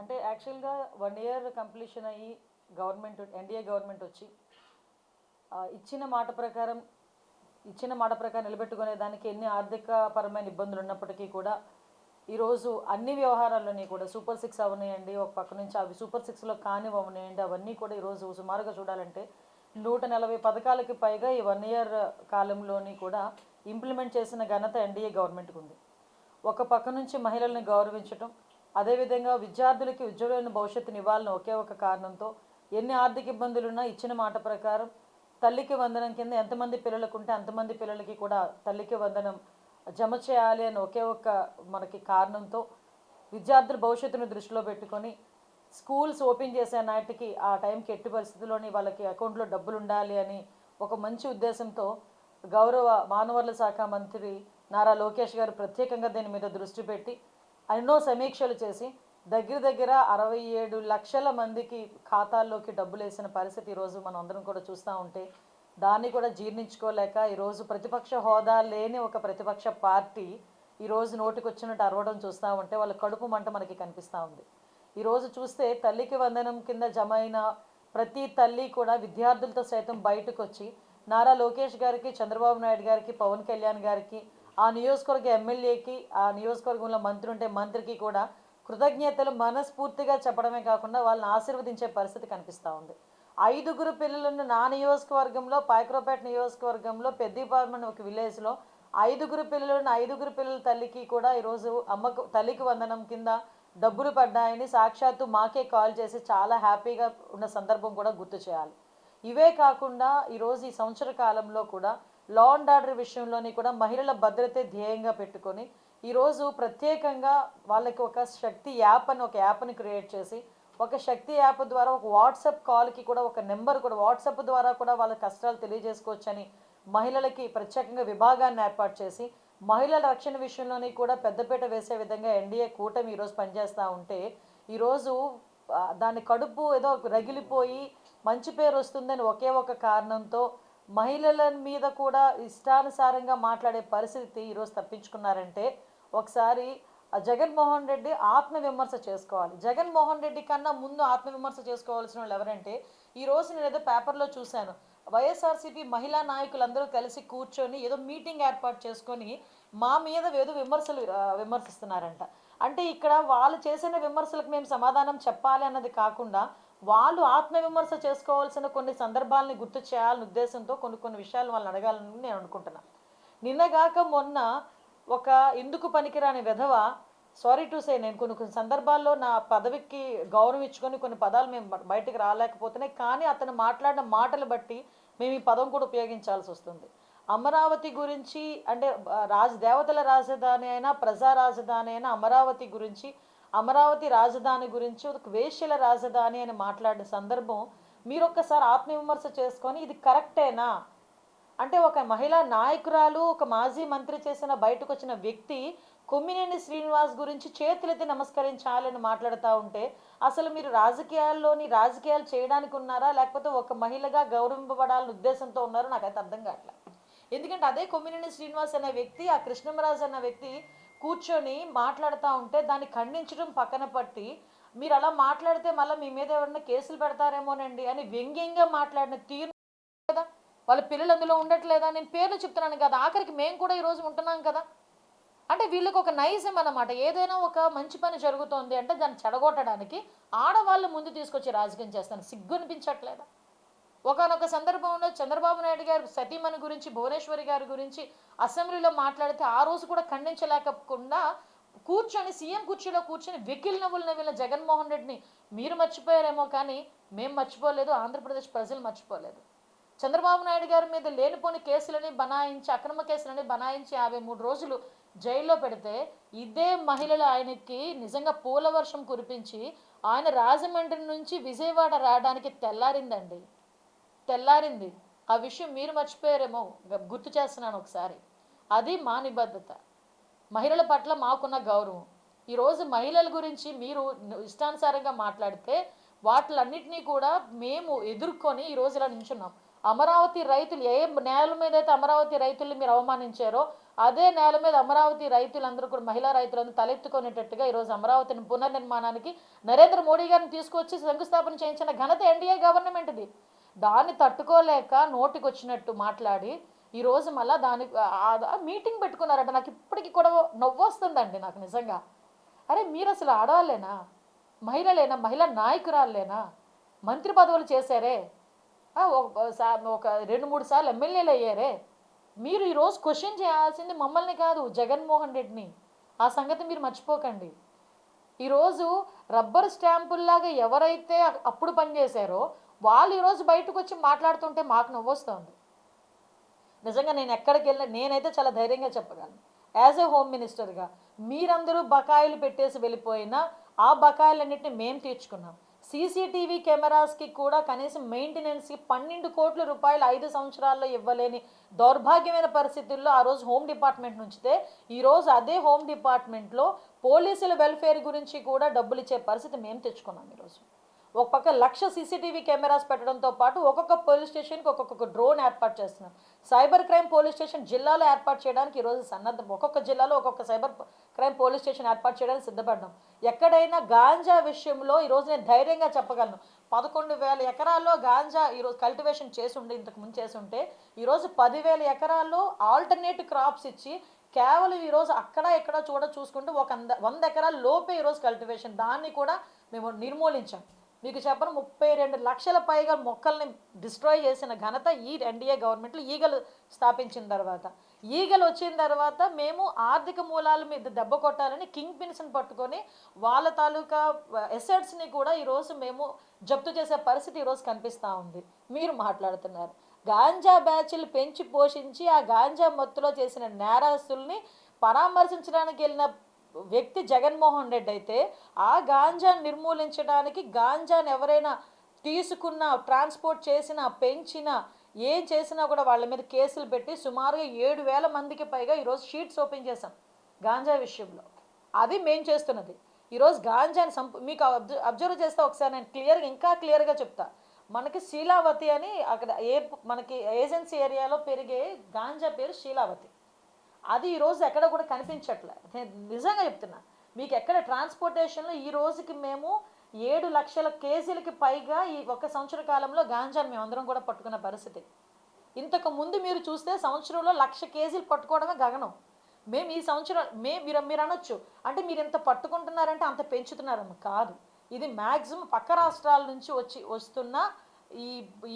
అంటే యాక్చువల్గా 1 year completion అయ్యి గవర్నమెంట్ ఎన్డీఏ గవర్నమెంట్ వచ్చి ఇచ్చిన మాట ప్రకారం నిలబెట్టుకునే దానికి ఎన్ని ఆర్థికపరమైన ఇబ్బందులు ఉన్నప్పటికీ కూడా ఈరోజు అన్ని వ్యవహారాల్లోని కూడా సూపర్ సిక్స్ అవనియండి, ఒక పక్క నుంచి అవి సూపర్ సిక్స్లో కానివి అవనియండి, అవన్నీ కూడా ఈరోజు సుమారుగా చూడాలంటే 140 పథకాలకి పైగా ఈ 1 ఇయర్ కాలంలోని కూడా ఇంప్లిమెంట్ చేసిన ఘనత ఎన్డీఏ గవర్నమెంట్కి ఉంది. ఒక పక్క నుంచి మహిళల్ని గౌరవించటం, అదేవిధంగా విద్యార్థులకి ఉజ్వలమైన భవిష్యత్తుని ఇవ్వాలని ఒకే ఒక కారణంతో ఎన్ని ఆర్థిక ఇబ్బందులున్నా ఇచ్చిన మాట ప్రకారం తల్లికి వందనం కింద ఎంతమంది పిల్లలకు ఉంటే అంతమంది పిల్లలకి కూడా తల్లికి వందనం జమ చేయాలి అని ఒకే ఒక మనకి కారణంతో విద్యార్థుల భవిష్యత్తును దృష్టిలో పెట్టుకొని స్కూల్స్ ఓపెన్ చేసే నాటికి ఆ టైంకి ఎట్టి పరిస్థితుల్లోని వాళ్ళకి అకౌంట్లో డబ్బులు ఉండాలి అని ఒక మంచి ఉద్దేశంతో గౌరవ మానవ వనరుల శాఖ మంత్రి నారా లోకేష్ గారు ప్రత్యేకంగా దీని మీద దృష్టి పెట్టి ఎన్నో సమీక్షలు చేసి దగ్గర 67 లక్షల మందికి ఖాతాల్లోకి డబ్బులు వేసిన పరిస్థితి ఈరోజు మనం అందరం కూడా చూస్తూ ఉంటే దాన్ని కూడా జీర్ణించుకోలేక ఈరోజు ప్రతిపక్ష హోదా లేని ఒక ప్రతిపక్ష పార్టీ ఈరోజు నోటికి వచ్చినట్టు అరవడం చూస్తూ ఉంటే వాళ్ళ కడుపు మంట మనకి కనిపిస్తూ ఉంది. ఈరోజు చూస్తే తల్లికి వందనం కింద జమ అయిన ప్రతి తల్లి కూడా విద్యార్థులతో సైతం బయటకు వచ్చి నారా లోకేష్ గారికి, చంద్రబాబు నాయుడు గారికి, పవన్ కళ్యాణ్ గారికి, ఆ నియోజకవర్గ ఎమ్మెల్యేకి, ఆ నియోజకవర్గంలో మంత్రి ఉంటే మంత్రికి కూడా కృతజ్ఞతలు మనస్ఫూర్తిగా చెప్పడమే కాకుండా వాళ్ళని ఆశీర్వదించే పరిస్థితి కనిపిస్తూ ఉంది. 5 పిల్లలను నా నియోజకవర్గంలో, పాయకరావుపేట నియోజకవర్గంలో పెద్దిపాలెం ఒక విలేజ్లో 5 పిల్లల తల్లికి కూడా ఈరోజు అమ్మకు తల్లికి వందనం కింద డబ్బులు పడ్డాయని సాక్షాత్తు మాకే కాల్ చేసి చాలా హ్యాపీగా ఉన్న సందర్భం కూడా గుర్తు చేయాలి. ఇవే కాకుండా ఈరోజు ఈ సంవత్సర కాలంలో కూడా లా అండ్ ఆర్డర్ విషయంలోని కూడా మహిళల భద్రతే ధ్యేయంగా పెట్టుకొని ఈరోజు ప్రత్యేకంగా వాళ్ళకి ఒక శక్తి యాప్ అని ఒక యాప్ని క్రియేట్ చేసి ఒక శక్తి యాప్ ద్వారా ఒక వాట్సాప్ కాల్కి కూడా ఒక నెంబర్ కూడా వాట్సాప్ ద్వారా కూడా వాళ్ళ కష్టాలు తెలియజేసుకోవచ్చని మహిళలకి ప్రత్యేకంగా విభాగాన్ని ఏర్పాటు చేసి మహిళల రక్షణ విషయంలోని కూడా పెద్దపీట వేసే విధంగా ఎన్డీఏ కూటమి ఈరోజు పనిచేస్తూ ఉంటే ఈరోజు దాని కడుపు ఏదో రగిలిపోయి మంచి పేరు వస్తుందని ఒకే ఒక కారణంతో మహిళల మీద కూడా ఇష్టానుసారంగా మాట్లాడే పరిస్థితి ఈరోజు తప్పించుకున్నారంటే ఒకసారి జగన్మోహన్ రెడ్డి ఆత్మవిమర్శ చేసుకోవాలి. జగన్మోహన్ రెడ్డి కన్నా ముందు ఆత్మవిమర్శ చేసుకోవాల్సిన వాళ్ళు ఎవరంటే ఈరోజు నేను ఏదో పేపర్లో చూశాను, వైఎస్ఆర్సీపీ మహిళా నాయకులందరూ కలిసి కూర్చొని ఏదో మీటింగ్ ఏర్పాటు చేసుకొని మా మీద ఏదో విమర్శిస్తున్నారంట. అంటే ఇక్కడ వాళ్ళు చేసిన విమర్శలకు మేము సమాధానం చెప్పాలి అన్నది కాకుండా వాళ్ళు ఆత్మవిమర్శ చేసుకోవాల్సిన కొన్ని సందర్భాలని గుర్తు చేయాలనే ఉద్దేశంతో కొన్ని విషయాలు వాళ్ళని అడగాలని నేను అనుకుంటున్నాను. నిన్నగాక మొన్న ఒక ఎందుకు పనికిరాని విధవ, సారీ టు సే, నేను కొన్ని సందర్భాల్లో నా పదవికి గౌరవం ఇచ్చుకొని కొన్ని పదాలు మేము బయటకు రాలేకపోతున్నాయి, కానీ అతను మాట్లాడిన మాటలు బట్టి మేము ఈ పదం కూడా ఉపయోగించాల్సి వస్తుంది. అమరావతి గురించి అంటే దేవతల రాజధాని అయినా ప్రజా రాజధాని అయినా అమరావతి గురించి, అమరావతి రాజధాని గురించి ఒక వేశ్యల రాజధాని అని మాట్లాడిన సందర్భం మీరు ఒక్కసారి ఆత్మవిమర్శ చేసుకొని ఇది కరెక్టేనా అంటే ఒక మహిళా నాయకురాలు, ఒక మాజీ మంత్రి చేసిన బయటకు వచ్చిన వ్యక్తి కొమ్మినేని శ్రీనివాస్ గురించి చేతులెత్తి నమస్కరించాలని మాట్లాడుతూ ఉంటే అసలు మీరు రాజకీయాలు చేయడానికి ఉన్నారా, లేకపోతే ఒక మహిళగా గౌరవింపబడాలని ఉద్దేశంతో ఉన్నారో నాకైతే అర్థం కావట్లేదు. ఎందుకంటే అదే కొమ్మినేని శ్రీనివాస్ అనే వ్యక్తి, ఆ కృష్ణమరాజు అన్న వ్యక్తి కూర్చొని మాట్లాడుతూ ఉంటే దాన్ని ఖండించడం పక్కన పట్టి మీరు అలా మాట్లాడితే మళ్ళీ మీ మీద ఎవరైనా కేసులు పెడతారేమోనండి అని వ్యంగ్యంగా మాట్లాడిన తీరు కదా. వాళ్ళ పిల్లలు అందులో ఉండట్లేదా? నేను పేర్లు చెప్తున్నాను కదా, ఆఖరికి మేము కూడా ఈరోజు ఉంటున్నాం కదా. అంటే వీళ్ళకి ఒక నైజం అన్నమాట. ఏదైనా ఒక మంచి పని జరుగుతోంది అంటే దాన్ని చెడగొట్టడానికి ఆడవాళ్ళు ముందు తీసుకొచ్చి రాజకీయం చేస్తాను. సిగ్గు అనిపించట్లేదా? ఒకనొక సందర్భంలో చంద్రబాబు నాయుడు గారు సతీమణి గురించి, భువనేశ్వరి గారి గురించి అసెంబ్లీలో మాట్లాడితే ఆ రోజు కూడా ఖండించలేకుండా కూర్చొని సీఎం కుర్చీలో కూర్చొని వెకిల్ నవ్వులు నవ్విన జగన్మోహన్ రెడ్డిని మీరు మర్చిపోయారేమో కానీ మేము మర్చిపోలేదు, ఆంధ్రప్రదేశ్ ప్రజలు మర్చిపోలేదు. చంద్రబాబు నాయుడు గారి మీద లేనిపోని కేసులని బనాయించి, అక్రమ కేసులని బనాయించి 53 రోజులు జైల్లో పెడితే ఇదే మహిళలు ఆయనకి నిజంగా పూల వర్షం కురిపించి ఆయన రాజమండ్రి నుంచి విజయవాడ రావడానికి తెల్లారింది. ఆ విషయం మీరు మర్చిపోయారేమో, గుర్తు చేస్తున్నాను ఒకసారి. అది మా నిబద్ధత, మహిళల పట్ల మాకున్న గౌరవం. ఈరోజు మహిళల గురించి మీరు ఇష్టానుసారంగా మాట్లాడితే వాటిలన్నింటినీ కూడా మేము ఎదుర్కొని ఈరోజు ఇలా నించున్నాం. అమరావతి రైతులు ఏ నేల మీద అయితే అమరావతి రైతుల్ని మీరు అవమానించారో అదే నేల మీద అమరావతి రైతులందరూ కూడా మహిళా రైతులందరూ తలెత్తుకునేటట్టుగా ఈరోజు అమరావతిని పునర్నిర్మాణానికి నరేంద్ర మోడీ గారిని తీసుకొచ్చి శంకుస్థాపన చేయించిన ఘనత ఎన్డీఏ గవర్నమెంట్ది. దాన్ని తట్టుకోలేక నోటికి వచ్చినట్టు మాట్లాడి ఈరోజు మళ్ళీ దాని మీటింగ్ పెట్టుకున్నారంట. నాకు ఇప్పటికీ కూడా నవ్వు వస్తుందండి నాకు నిజంగా. అరే మీరు అసలు ఆడవాళ్ళేనా, మహిళలేనా, మహిళా నాయకురాళ్ళేనా, మంత్రి పదవులు చేశారే, ఒక 2-3 సార్లు ఎమ్మెల్యేలు అయ్యారే, మీరు ఈరోజు క్వశ్చన్ చేయాల్సింది మమ్మల్ని కాదు, జగన్మోహన్ రెడ్డిని. ఆ సంగతి మీరు మర్చిపోకండి. ఈరోజు రబ్బర్ స్టాంపుల్లాగా ఎవరైతే అప్పుడు పనిచేశారో వాళ్ళు ఈరోజు బయటకు వచ్చి మాట్లాడుతుంటే మాకు నవ్వొస్తుంది నిజంగా. నేను ఎక్కడికి వెళ్ళినా నేనైతే చాలా ధైర్యంగా చెప్పగలను, యాజ్ ఏ హోమ్ మినిస్టర్గా మీరందరూ బకాయిలు పెట్టేసి వెళ్ళిపోయినా ఆ బకాయిలన్నింటినీ మేము తీర్చుకున్నాం. సీసీటీవీ కెమెరాస్కి కూడా కనీసం మెయింటెనెన్స్కి 12 కోట్ల రూపాయలు 5 సంవత్సరాల్లో ఇవ్వలేని దౌర్భాగ్యమైన పరిస్థితుల్లో ఆ రోజు హోమ్ డిపార్ట్మెంట్ నుంచితే ఈరోజు అదే హోమ్ డిపార్ట్మెంట్లో పోలీసుల వెల్ఫేర్ గురించి కూడా డబ్బులు ఇచ్చే పరిస్థితి మేము తెచ్చుకున్నాం. ఈరోజు ఒక పక్క 1,00,000 సీసీటీవీ కెమెరాస్ పెట్టడంతో పాటు ఒక్కొక్క పోలీస్ స్టేషన్కి ఒక్కొక్క డ్రోన్ ఏర్పాటు చేస్తున్నాం. సైబర్ క్రైమ్ పోలీస్ స్టేషన్ జిల్లాలో ఏర్పాటు చేయడానికి ఈరోజు సన్నద్ధం. ఒక్కొక్క జిల్లాలో ఒక్కొక్క సైబర్ క్రైమ్ పోలీస్ స్టేషన్ ఏర్పాటు చేయడానికి సిద్ధపడ్డాం. ఎక్కడైనా గాంజా విషయంలో ఈరోజు నేను ధైర్యంగా చెప్పగలను, 11,000 ఎకరాల్లో గాంజా ఈరోజు కల్టివేషన్ చేసి ఉండి ఇంతకుముందు చేసి ఉంటే ఈరోజు 10,000 ఎకరాల్లో ఆల్టర్నేటివ్ క్రాప్స్ ఇచ్చి కేవలం ఈరోజు అక్కడ ఇక్కడ చూసుకుంటూ 100 ఎకరాల లోపే ఈరోజు కల్టివేషన్, దాన్ని కూడా మేము నిర్మూలించాం. మీకు చెప్పను, 32 లక్షల పైగా మొక్కల్ని డిస్ట్రాయ్ చేసిన ఘనత ఈ ఎన్డీఏ గవర్నమెంట్లో ఈగలు స్థాపించిన తర్వాత. ఈగలు వచ్చిన తర్వాత మేము ఆర్థిక మూలాల మీద దెబ్బ కొట్టాలని కింగ్ పిన్స్ని పట్టుకొని వాళ్ళ తాలూకా ఎసెట్స్ని కూడా ఈరోజు మేము జప్తు చేసే పరిస్థితి ఈరోజు కనిపిస్తూ ఉంది. మీరు మాట్లాడుతున్నారు గాంజా బ్యాచ్లు పెంచి పోషించి ఆ గాంజా మత్తులో చేసిన నేరస్తుల్ని పరామర్శించడానికి వెళ్ళిన వ్యక్తి జగన్మోహన్ రెడ్డి అయితే ఆ గాంజాను నిర్మూలించడానికి గాంజాను ఎవరైనా తీసుకున్న, ట్రాన్స్పోర్ట్ చేసినా, పెంచినా, ఏం చేసినా కూడా వాళ్ళ మీద కేసులు పెట్టి సుమారుగా 7,000 మందికి పైగా ఈరోజు షీట్స్ ఓపెన్ చేశాం గాంజా విషయంలో. అది మేము చేస్తున్నది. ఈరోజు గాంజాని మీకు అబ్జర్వ్ చేస్తే ఒకసారి నేను ఇంకా క్లియర్గా చెప్తా. మనకి శీలావతి అని అక్కడ మనకి ఏజెన్సీ ఏరియాలో పెరిగే గాంజా పేరు శీలావతి. అది ఈరోజు ఎక్కడ కూడా కనిపించట్లే. నేను నిజంగా చెప్తున్నా, మీకు ఎక్కడ ట్రాన్స్పోర్టేషన్లో ఈ రోజుకి మేము 7 లక్షల కేజీలకి పైగా ఈ 1 సంవత్సర కాలంలో గాంజాను మేమందరం కూడా పట్టుకున్న పరిస్థితి. ఇంతకు ముందు మీరు చూస్తే సంవత్సరంలో 1,00,000 కేజీలు పట్టుకోవడమే గగనం. మేము ఈ సంవత్సరం మీరు అనొచ్చు అంటే మీరు ఎంత పట్టుకుంటున్నారంటే అంత పెంచుతున్నారమ్మ. కాదు, ఇది మ్యాక్సిమం పక్క రాష్ట్రాల నుంచి వస్తున్న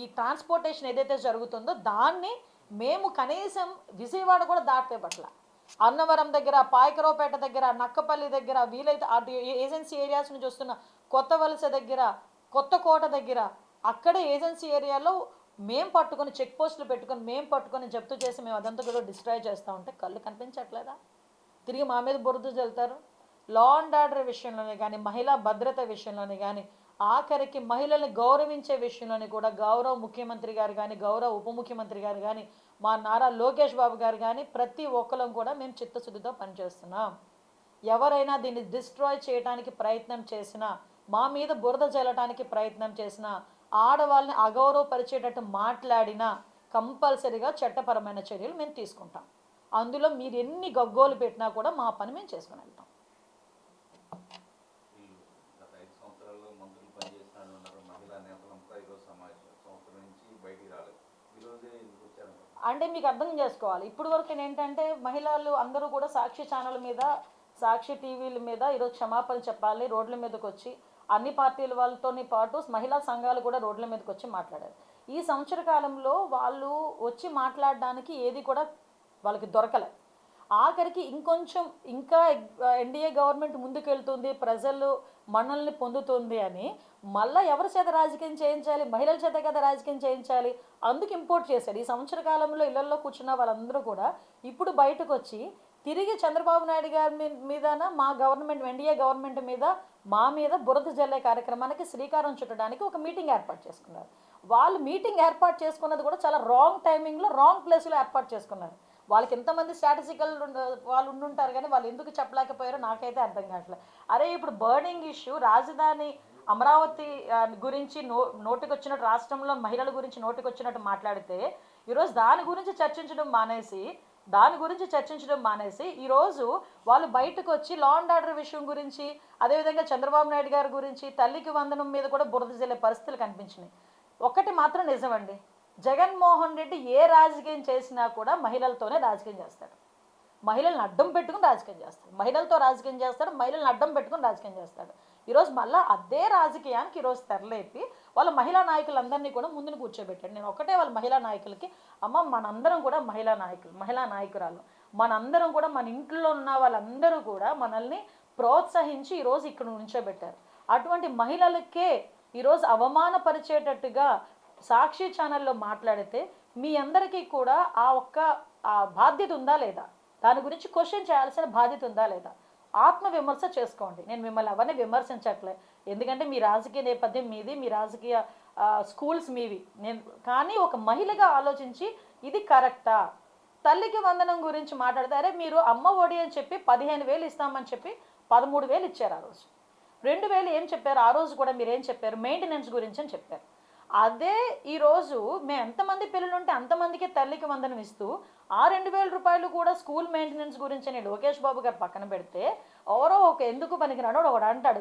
ఈ ట్రాన్స్పోర్టేషన్ ఏదైతే జరుగుతుందో దాన్ని మేము కనీసం విజయవాడ కూడా దాటే పట్ల అన్నవరం దగ్గర, పాయకరావుపేట దగ్గర, నక్కపల్లి దగ్గర, వీలైతే అటు ఏజెన్సీ ఏరియాస్ నుంచి వస్తున్న కొత్త వలస దగ్గర, కొత్త కోట దగ్గర, అక్కడే ఏజెన్సీ ఏరియాలో మేము పట్టుకొని చెక్ పోస్టులు పెట్టుకొని మేము పట్టుకొని జప్తు చేసి మేము అదంతా కూడా డిస్ట్రాయ్ చేస్తూ ఉంటే కళ్ళు కనిపించట్లేదా? తిరిగి మా మీద బురద జల్లుతారు. లా అండ్ ఆర్డర్ విషయంలోనే కానీ, మహిళా భద్రత విషయంలోనే కానీ, ఆఖరికి మహిళల్ని గౌరవించే విషయంలోని కూడా గౌరవ ముఖ్యమంత్రి గారు కానీ, గౌరవ ఉప ముఖ్యమంత్రి గారు కానీ, మా నారా లోకేష్ బాబు గారు కానీ ప్రతి ఒక్కరం కూడా మేము చిత్తశుద్ధితో పనిచేస్తున్నాం. ఎవరైనా దీన్ని డిస్ట్రాయ్ చేయడానికి ప్రయత్నం చేసినా, మా మీద బురద జల్లడానికి ప్రయత్నం చేసినా, ఆడవాళ్ళని అగౌరవపరిచేటట్టు మాట్లాడినా కంపల్సరీగా చట్టపరమైన చర్యలు మేము తీసుకుంటాం. అందులో మీరు ఎన్ని గగ్గోలు పెట్టినా కూడా మా పని మేము చేసుకుని వెళ్తాం. అంటే మీకు అర్థం చేసుకోవాలి, ఇప్పుడు వరకు ఏంటంటే మహిళలు అందరూ కూడా సాక్షి ఛానల్ మీద, సాక్షి టీవీల మీద ఈరోజు క్షమాపణ చెప్పాలి, రోడ్ల మీదకి వచ్చి అన్ని పార్టీల వాళ్ళతో పాటు మహిళా సంఘాలు కూడా రోడ్ల మీదకి వచ్చి మాట్లాడారు. ఈ సంవత్సర కాలంలో వాళ్ళు వచ్చి మాట్లాడడానికి ఏది కూడా వాళ్ళకి దొరకలే. ఆఖరికి ఇంకా ఎన్డీఏ గవర్నమెంట్ ముందుకెళ్తుంది, ప్రజలు మన్నల్ని పొందుతుంది అని మళ్ళీ ఎవరి చేత రాజకీయం చేయించాలి? మహిళల చేత కదా రాజకీయం చేయించాలి. అందుకు ఇంపోర్ట్ చేశారు. ఈ సంవత్సర కాలంలో ఇళ్లలో కూర్చున్న వాళ్ళందరూ కూడా ఇప్పుడు బయటకు వచ్చి తిరిగి చంద్రబాబు నాయుడు గారి మీదన మా గవర్నమెంట్, ఎన్డీఏ గవర్నమెంట్ మీద, మా మీద బురద జల్లే కార్యక్రమానికి శ్రీకారం చుట్టడానికి ఒక మీటింగ్ ఏర్పాటు చేసుకున్నారు. వాళ్ళు మీటింగ్ ఏర్పాటు చేసుకున్నది కూడా చాలా రాంగ్ టైమింగ్లో, రాంగ్ ప్లేస్లో ఏర్పాటు చేసుకున్నారు. వాళ్ళకి ఎంతమంది స్ట్రాటజికల్ వాళ్ళు ఉండుంటారు కానీ వాళ్ళు ఎందుకు చెప్పలేకపోయారో నాకైతే అర్థం కావట్లేదు. అరే ఇప్పుడు బర్నింగ్ ఇష్యూ రాజధాని అమరావతి గురించి నోటికొచ్చినట్టు, రాష్ట్రంలో మహిళల గురించి నోటికొచ్చినట్టు మాట్లాడితే ఈరోజు దాని గురించి చర్చించడం మానేసి దాని గురించి చర్చించడం మానేసి ఈరోజు వాళ్ళు బయటకు వచ్చి లా అండ్ ఆర్డర్ విషయం గురించి, అదేవిధంగా చంద్రబాబు నాయుడు గారి గురించి, తల్లికి వందనం మీద కూడా బురద జల్లే పరిస్థితులు కనిపించినాయి. ఒకటి మాత్రం నిజమండి, జగన్మోహన్ రెడ్డి ఏ రాజకీయం చేసినా కూడా మహిళలతోనే రాజకీయం చేస్తాడు. మహిళలను అడ్డం పెట్టుకుని రాజకీయం చేస్తాడు, మహిళలతో రాజకీయం చేస్తాడు, మహిళలను అడ్డం పెట్టుకుని రాజకీయం చేస్తాడు. ఈరోజు మళ్ళీ అదే రాజకీయానికి ఈరోజు తెరలేపి వాళ్ళ మహిళా నాయకులందరినీ కూడా ముందుకు కూర్చోబెట్టాడు. నేను ఒకటే వాళ్ళ మహిళా నాయకులకి, అమ్మ మనందరం కూడా మహిళా నాయకులు, మహిళా నాయకురాలు, మనందరం కూడా మన ఇంట్లో ఉన్న వాళ్ళందరూ కూడా మనల్ని ప్రోత్సహించి ఈరోజు ఇక్కడ ఉంచోబెట్టారు. అటువంటి మహిళలకే ఈరోజు అవమానపరిచేటట్టుగా సాక్షి ఛానల్లో మాట్లాడితే మీ అందరికీ కూడా ఆ బాధ్యత ఉందా లేదా, దాని గురించి క్వశ్చన్ చేయాల్సిన బాధ్యత ఉందా లేదా, ఆత్మవిమర్శ చేసుకోండి. నేను మిమ్మల్ని ఎవరిని విమర్శించట్లే, ఎందుకంటే మీ రాజకీయ నేపథ్యం మీది, మీ రాజకీయ స్కూల్స్ మీవి. కానీ ఒక మహిళగా ఆలోచించి ఇది కరెక్టా? తల్లికి వందనం గురించి మాట్లాడతారే, మీరు అమ్మ ఒడి అని చెప్పి 15,000 ఇస్తామని చెప్పి 13,000 ఇచ్చారు. ఆ రోజు 2,000 ఏం చెప్పారు? ఆ రోజు కూడా మీరు ఏం చెప్పారు? మెయింటెనెన్స్ గురించి అని చెప్పారు. అదే ఈరోజు మేము ఎంతమంది పిల్లలు ఉంటే అంతమందికి తల్లికి వందనం ఇస్తూ ఆ 2,000 రూపాయలు కూడా స్కూల్ మెయింటెనెన్స్ గురించి అని లోకేష్ బాబు గారు పక్కన పెడితే, ఎవరో ఒక ఎందుకు పనికిరాడో ఒకడు అంటాడు,